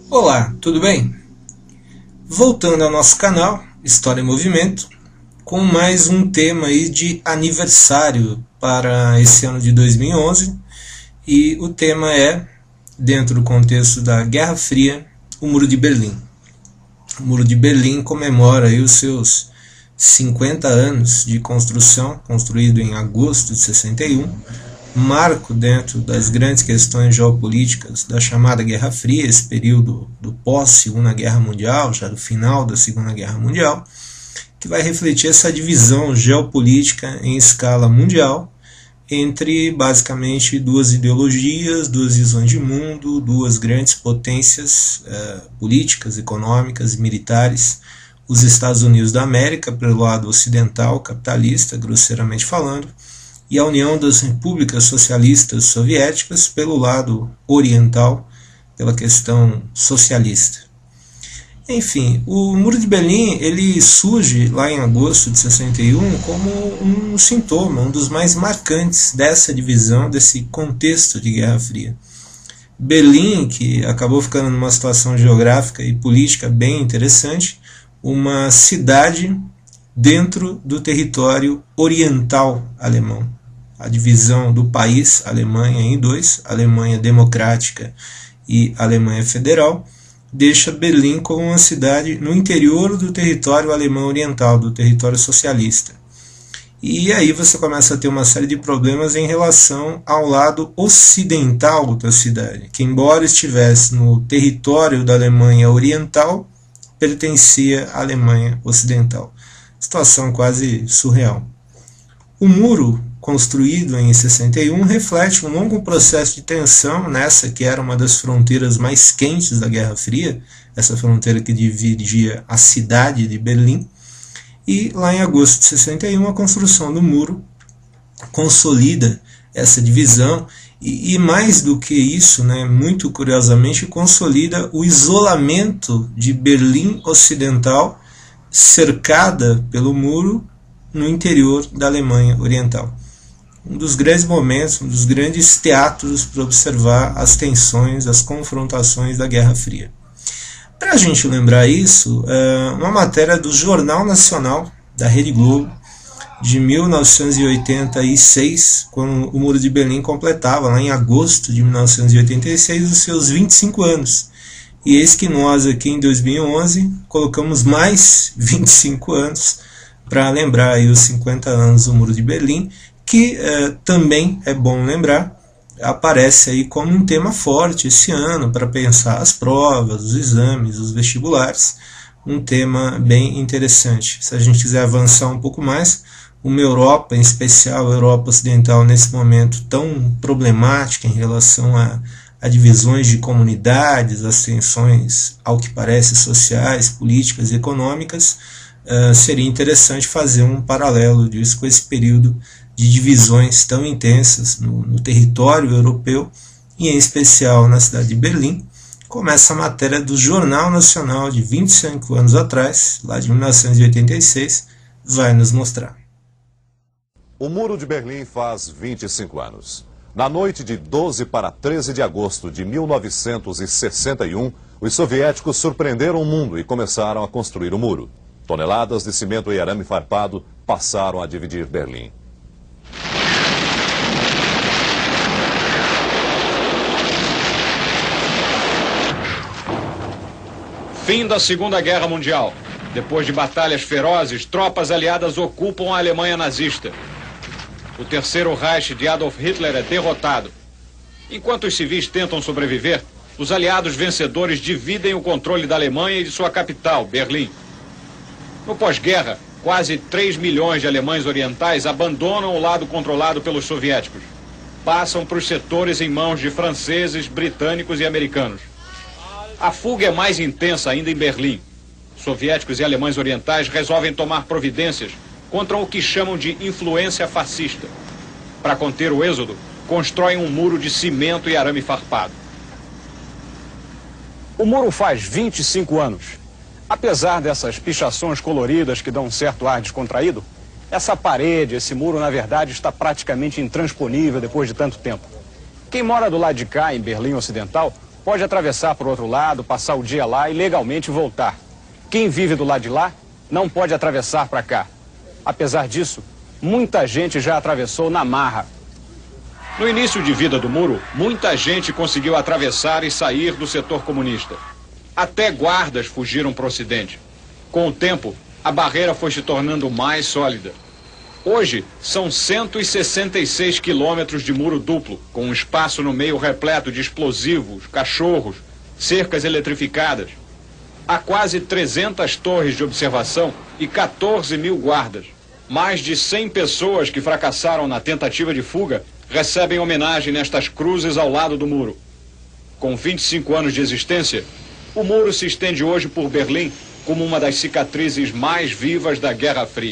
Olá, tudo bem? Voltando ao nosso canal, História em Movimento, com mais um tema aí de aniversário para esse ano de 2011, e o tema é, dentro do contexto da Guerra Fria, o Muro de Berlim. O Muro de Berlim comemora aí os seus 50 anos de construção, construído em agosto de 61, marco dentro das grandes questões geopolíticas da chamada Guerra Fria, esse período do pós-Segunda Guerra Mundial, já do final da Segunda Guerra Mundial, que vai refletir essa divisão geopolítica em escala mundial entre basicamente duas ideologias, duas visões de mundo, duas grandes potências políticas, econômicas e militares, os Estados Unidos da América pelo lado ocidental, capitalista, grosseiramente falando, e a União das Repúblicas Socialistas Soviéticas pelo lado oriental, pela questão socialista. Enfim, o Muro de Berlim ele surge lá em agosto de 61 como um sintoma, um dos mais marcantes dessa divisão, desse contexto de Guerra Fria. Berlim, que acabou ficando numa situação geográfica e política bem interessante, uma cidade dentro do território oriental alemão. A divisão do país, Alemanha em dois, Alemanha Democrática e Alemanha Federal, deixa Berlim como uma cidade no interior do território alemão oriental, do território socialista. E aí você começa a ter uma série de problemas em relação ao lado ocidental da cidade, que embora estivesse no território da Alemanha Oriental, pertencia à Alemanha Ocidental. Situação quase surreal. O muro, construído em 61, reflete um longo processo de tensão nessa que era uma das fronteiras mais quentes da Guerra Fria, essa fronteira que dividia a cidade de Berlim, e lá em agosto de 61 a construção do muro consolida essa divisão e mais do que isso, muito curiosamente, consolida o isolamento de Berlim Ocidental, cercada pelo muro no interior da Alemanha Oriental. Um dos grandes momentos, um dos grandes teatros para observar as tensões, as confrontações da Guerra Fria. Para a gente lembrar isso, uma matéria do Jornal Nacional da Rede Globo, de 1986, quando o Muro de Berlim completava, lá em agosto de 1986, os seus 25 anos. E eis que nós aqui em 2011 colocamos mais 25 anos para lembrar aí os 50 anos do Muro de Berlim, que também é bom lembrar, aparece aí como um tema forte esse ano para pensar as provas, os exames, os vestibulares, um tema bem interessante. Se a gente quiser avançar um pouco mais, uma Europa, em especial a Europa Ocidental, nesse momento tão problemática em relação a divisões de comunidades, as tensões, ao que parece, sociais, políticas e econômicas, seria interessante fazer um paralelo disso com esse período de divisões tão intensas no território europeu e em especial na cidade de Berlim, como essa matéria do Jornal Nacional de 25 anos atrás, lá de 1986, vai nos mostrar. O Muro de Berlim faz 25 anos. Na noite de 12 para 13 de agosto de 1961, os soviéticos surpreenderam o mundo e começaram a construir o muro. Toneladas de cimento e arame farpado passaram a dividir Berlim. Fim da Segunda Guerra Mundial. Depois de batalhas ferozes, tropas aliadas ocupam a Alemanha nazista. O terceiro Reich de Adolf Hitler é derrotado. Enquanto os civis tentam sobreviver, os aliados vencedores dividem o controle da Alemanha e de sua capital, Berlim. No pós-guerra, quase 3 milhões de alemães orientais abandonam o lado controlado pelos soviéticos. Passam para os setores em mãos de franceses, britânicos e americanos. A fuga é mais intensa ainda em Berlim. Soviéticos e alemães orientais resolvem tomar providências contra o que chamam de influência fascista. Para conter o êxodo, constroem um muro de cimento e arame farpado. O muro faz 25 anos. Apesar dessas pichações coloridas que dão um certo ar descontraído, essa parede, esse muro, na verdade, está praticamente intransponível depois de tanto tempo. Quem mora do lado de cá, em Berlim Ocidental, pode atravessar para o outro lado, passar o dia lá e legalmente voltar. Quem vive do lado de lá não pode atravessar para cá. Apesar disso, muita gente já atravessou na marra. No início de vida do muro, muita gente conseguiu atravessar e sair do setor comunista. Até guardas fugiram para o Ocidente. Com o tempo, a barreira foi se tornando mais sólida. Hoje, são 166 quilômetros de muro duplo, com um espaço no meio repleto de explosivos, cachorros, cercas eletrificadas. Há quase 300 torres de observação e 14 mil guardas. Mais de 100 pessoas que fracassaram na tentativa de fuga recebem homenagem nestas cruzes ao lado do muro. Com 25 anos de existência, o muro se estende hoje por Berlim como uma das cicatrizes mais vivas da Guerra Fria.